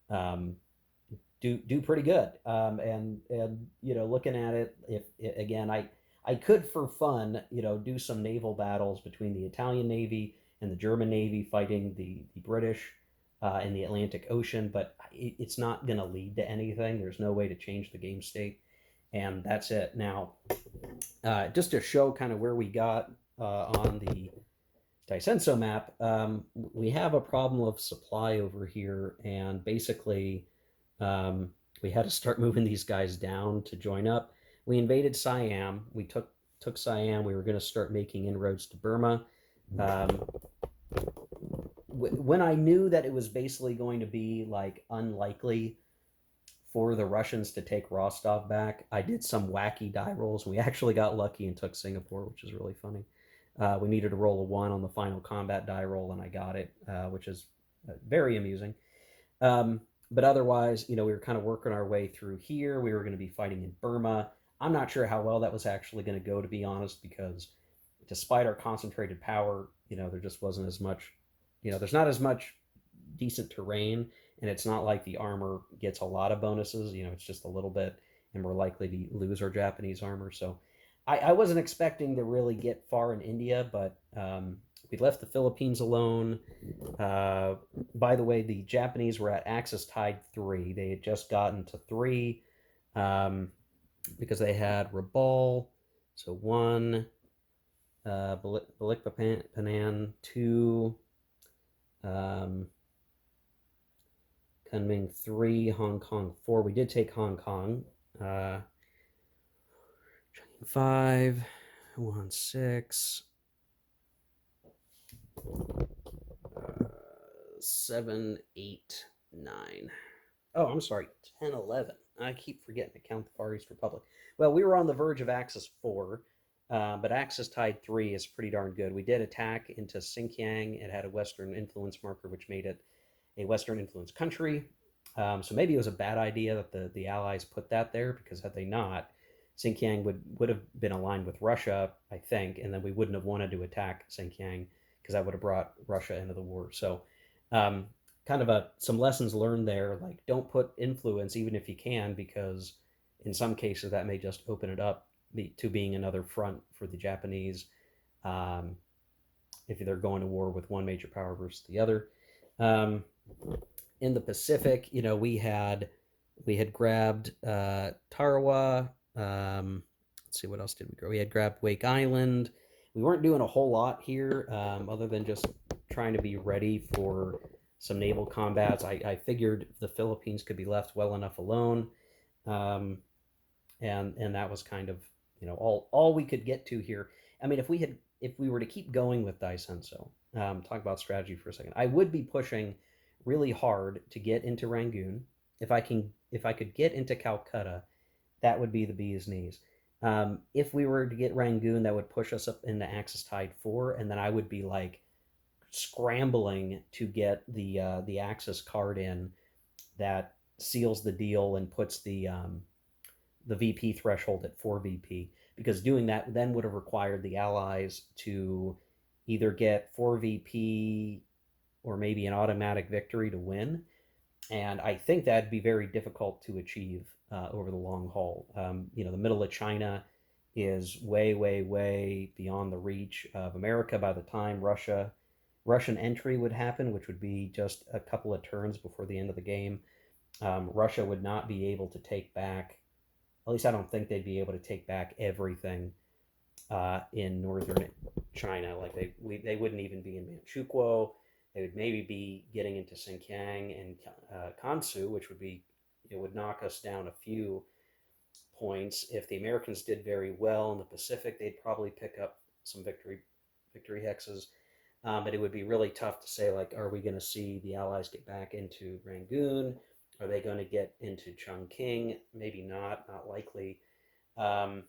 um, do pretty good. And looking at it, if again, I could for fun, do some naval battles between the Italian Navy and the German Navy fighting the British in the Atlantic Ocean, but it's not going to lead to anything. There's no way to change the game state, and that's it. Now, just to show kind of where we got on the Daisenso map, we have a problem of supply over here, and basically we had to start moving these guys down to join up. We invaded Siam. We took Siam. We were going to start making inroads to Burma. When I knew that it was basically going to be like unlikely for the Russians to take Rostov back, I did some wacky die rolls. We actually got lucky and took Singapore, which is really funny. We needed to roll a 1 on the final combat die roll, and I got it, which is very amusing. But otherwise, we were kind of working our way through here. We were going to be fighting in Burma. I'm not sure how well that was actually going to go, to be honest, because despite our concentrated power, there just wasn't as much, there's not as much decent terrain, and it's not like the armor gets a lot of bonuses. It's just a little bit, and we're likely to lose our Japanese armor. So I wasn't expecting to really get far in India, but we left the Philippines alone. By the way, the Japanese were at Axis Tide 3. They had just gotten to 3 because they had Rabaul, so 1, Balikpapan 2, Kunming 3, Hong Kong 4. We did take Hong Kong. 5, 1, 6, 7, 8, 9. Oh, I'm sorry, 10, 11. I keep forgetting to count the Far East Republic. Well, we were on the verge of Axis 4, but Axis Tide 3 is pretty darn good. We did attack into Xinjiang. It had a Western influence marker, which made it a Western influence country. So maybe it was a bad idea that the Allies put that there, because had they not, Xinjiang would have been aligned with Russia, I think, and then we wouldn't have wanted to attack Xinjiang, because that would have brought Russia into the war. So kind of some lessons learned there, like don't put influence even if you can, because in some cases that may just open it up to being another front for the Japanese if they're going to war with one major power versus the other. In the Pacific, we had grabbed Tarawa. Let's see, what else did we grab? We had grabbed Wake Island. We weren't doing a whole lot here, other than just trying to be ready for some naval combats. I figured the Philippines could be left well enough alone, and that was kind of all we could get to here. I mean, if we were to keep going with Daisenso, talk about strategy for a second, I would be pushing really hard to get into Rangoon. If I could get into Calcutta, that would be the bee's knees. If we were to get Rangoon, that would push us up into Axis Tide 4, and then I would be like scrambling to get the Axis card in that seals the deal and puts the VP threshold at 4 VP, because doing that then would have required the Allies to either get 4 VP or maybe an automatic victory to win. And I think that'd be very difficult to achieve over the long haul. The middle of China is way, way, way beyond the reach of America by the time Russian entry would happen, which would be just a couple of turns before the end of the game. Russia would not be able to take back. At least I don't think they'd be able to take back everything in northern China. Like they wouldn't even be in Manchukuo. They would maybe be getting into Xinjiang and Kansu, which would be it would knock us down a few points. If the Americans did very well in the Pacific, they'd probably pick up some victory hexes. But it would be really tough to say, like, are we going to see the Allies get back into Rangoon? Are they going to get into Chongqing? Maybe not, not likely. Um,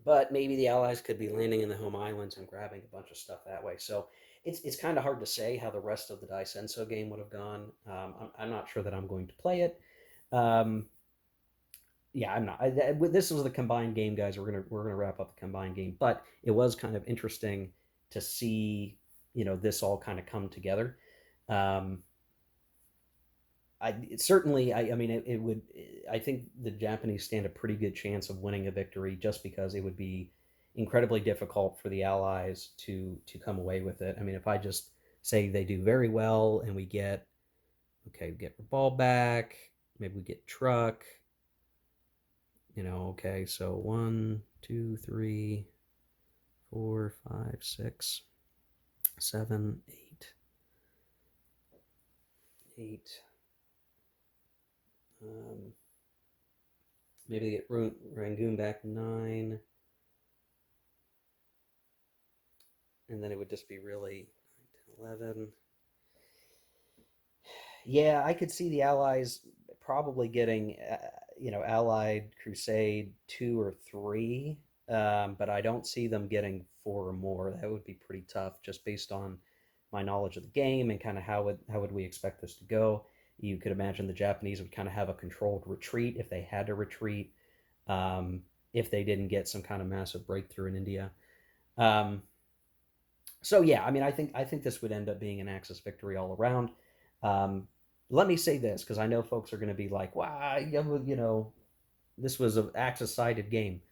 but maybe the Allies could be landing in the home islands and grabbing a bunch of stuff that way. So it's kind of hard to say how the rest of the Daisenso game would have gone. I'm not sure that I'm going to play it. Um, yeah, I'm not. This was the combined game, guys. We're gonna wrap up the combined game, but it was kind of interesting to see this all kind of come together. Um, certainly, I mean, it would. I think the Japanese stand a pretty good chance of winning a victory, just because it would be incredibly difficult for the Allies to come away with it. I mean, if I just say they do very well and we get the ball back, maybe we get Truck. Okay, so 1, 2, 3, 4, 5, 6, 7, 8, 8. Um, Maybe they get Rangoon back 9, and then it would just be really 9, 10, 11. Yeah, I could see the Allies probably getting, Allied Crusade 2 or 3, but I don't see them getting 4 or more. That would be pretty tough, just based on my knowledge of the game and kind of how would we expect this to go. You could imagine the Japanese would kind of have a controlled retreat if they had to retreat, um, if they didn't get some kind of massive breakthrough in India. Um, so yeah, I mean, I think this would end up being an Axis victory all around. Um, Let me say this, because I know folks are going to be like, "Wow, this was an Axis-sided game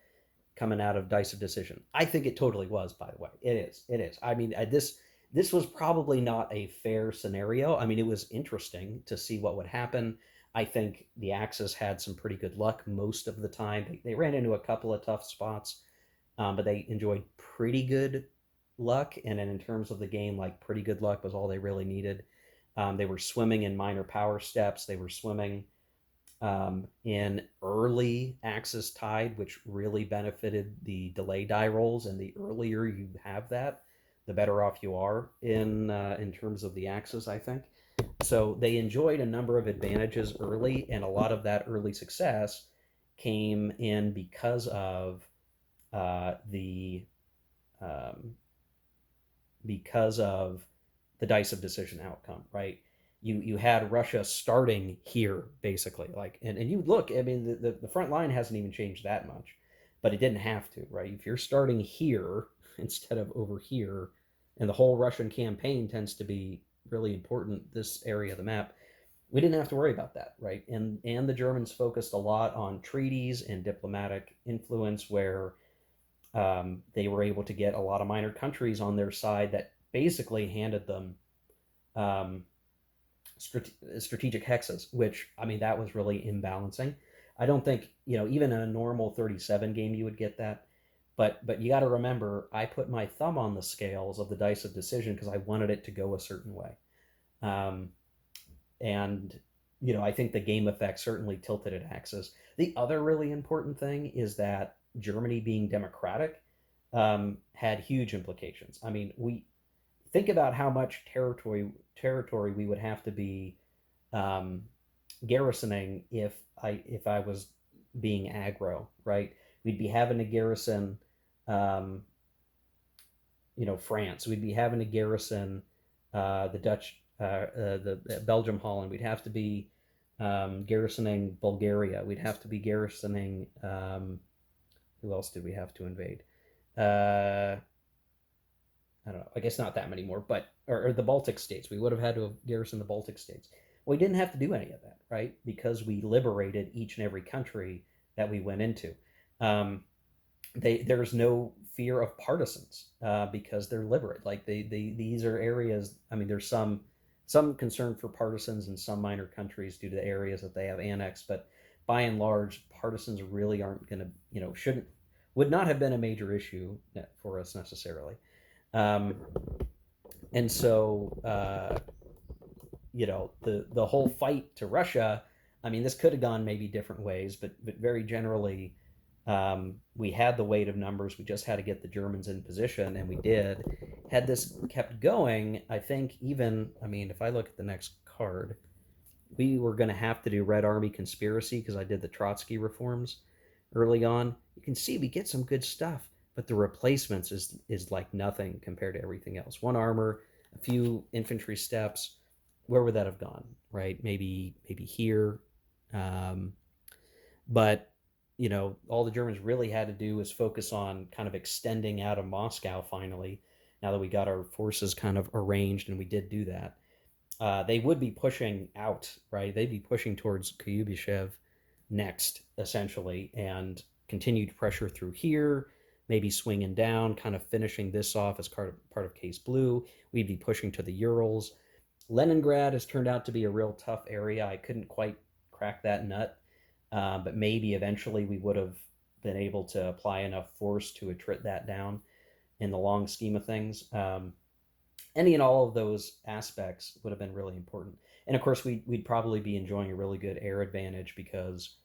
coming out of Dice of Decision." I think it totally was. By the way, it is. It is. I mean, this was probably not a fair scenario. I mean, it was interesting to see what would happen. I think the Axis had some pretty good luck most of the time. They ran into a couple of tough spots, but they enjoyed pretty good luck. And then in terms of the game, like, pretty good luck was all they really needed. They were swimming in minor power steps. They were swimming in early Axis Tide, which really benefited the delay die rolls. And the earlier you have that, the better off you are in terms of the Axis, I think. So they enjoyed a number of advantages early, and a lot of that early success came in the um, because of the Dice of Decision outcome, right? You had Russia starting here basically, like, and you look. I mean, the front line hasn't even changed that much, but it didn't have to, right? If you're starting here instead of over here, and the whole Russian campaign tends to be really important, this area of the map, we didn't have to worry about that, right? And the Germans focused a lot on treaties and diplomatic influence, where they were able to get a lot of minor countries on their side that basically handed them um, strategic hexes, which, I mean, that was really imbalancing. I don't think, even in a normal 37 game you would get that. But you got to remember, I put my thumb on the scales of the Dice of Decision because I wanted it to go a certain way. Um, and I think the game effect certainly tilted at Axis. The other really important thing is that Germany being democratic had huge implications. I mean, we think about how much territory we would have to be um, garrisoning if I was being aggro, right? We'd be having to garrison, um, France. We'd be having to garrison the Dutch, the Belgium, Holland. We'd have to be garrisoning Bulgaria. We'd have to be garrisoning. Who else did we have to invade? Uh, I don't know. I guess not that many more, but or the Baltic states. We would have had to have garrisoned the Baltic states. We didn't have to do any of that, right? Because we liberated each and every country that we went into. Um, there's no fear of partisans because they're liberate. Like these are areas. I mean, there's some concern for partisans in some minor countries due to the areas that they have annexed, but by and large, partisans really aren't going to, shouldn't, would not have been a major issue for us necessarily. Um, and so, the whole fight to Russia, I mean, this could have gone maybe different ways, but very generally, we had the weight of numbers. We just had to get the Germans in position, and we did. Had this kept going, I think even, I mean, if I look at the next card, we were going to have to do Red Army Conspiracy because I did the Trotsky reforms early on. You can see we get some good stuff, but the replacements is like nothing compared to everything else. One armor, a few infantry steps. Where would that have gone? Right? Maybe here. Um, but all the Germans really had to do was focus on kind of extending out of Moscow finally. Now that we got our forces kind of arranged, and we did do that, they would be pushing out, right? They'd be pushing towards Kuyubyshev next, essentially, and continued pressure through here, maybe swinging down, kind of finishing this off as part of Case Blue. We'd be pushing to the Urals. Leningrad has turned out to be a real tough area. I couldn't quite crack that nut, but maybe eventually we would have been able to apply enough force to attrit that down in the long scheme of things. Any and all of those aspects would have been really important. And of course, we'd probably be enjoying a really good air advantage because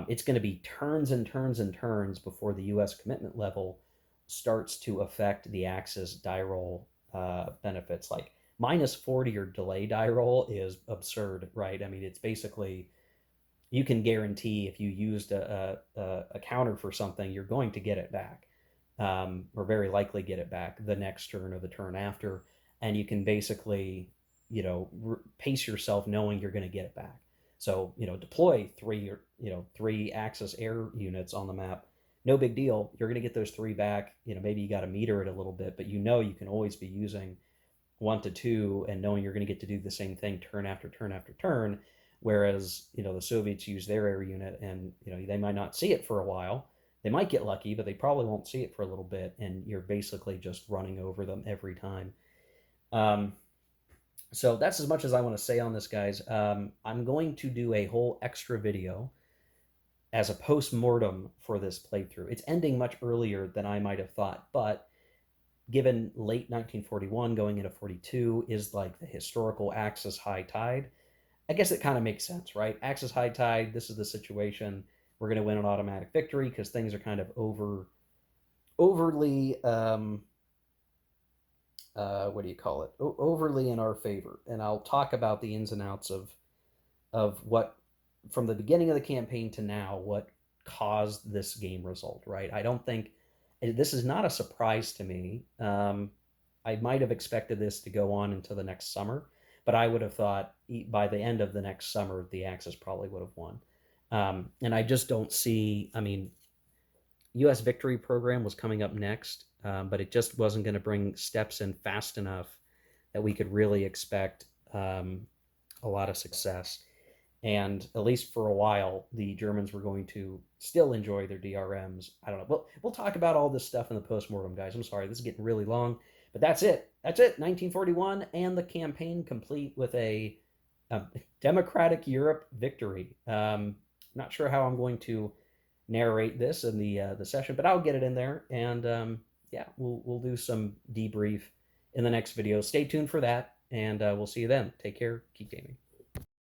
it's going to be turns and turns and turns before the U.S. commitment level starts to affect the Axis die roll benefits. Like -40 or delay die roll is absurd, right? I mean, it's basically, you can guarantee if you used a counter for something, you're going to get it back, or very likely get it back the next turn or the turn after. And you can basically, pace yourself knowing you're going to get it back. So, deploy three Axis air units on the map. No big deal. You're going to get those three back. Maybe you got to meter it a little bit, but you can always be using 1 to 2 and knowing you're going to get to do the same thing turn after turn after turn. Whereas, the Soviets use their air unit and, they might not see it for a while. They might get lucky, but they probably won't see it for a little bit. And you're basically just running over them every time. Um, so that's as much as I want to say on this, guys. I'm going to do a whole extra video as a post-mortem for this playthrough. It's ending much earlier than I might have thought, but given late 1941 going into 42 is like the historical Axis high tide, I guess it kind of makes sense, right? Axis high tide, this is the situation. We're going to win an automatic victory because things are kind of overly what do you call it? Overly in our favor. And I'll talk about the ins and outs of what, from the beginning of the campaign to now, what caused this game result, right? I don't think this is not a surprise to me. I might have expected this to go on into the next summer, but I would have thought by the end of the next summer, the Axis probably would have won. And I just don't see, I mean, U.S. Victory Program was coming up next, but it just wasn't going to bring steps in fast enough that we could really expect a lot of success. And at least for a while, the Germans were going to still enjoy their DRMs. I don't know. We'll talk about all this stuff in the postmortem, guys. I'm sorry, this is getting really long, but that's it. That's it. 1941 and the campaign complete with a democratic Europe victory. Not sure how I'm going to narrate this in the session, but I'll get it in there. And yeah, we'll do some debrief in the next video. Stay tuned for that, and we'll see you then. Take care. Keep gaming.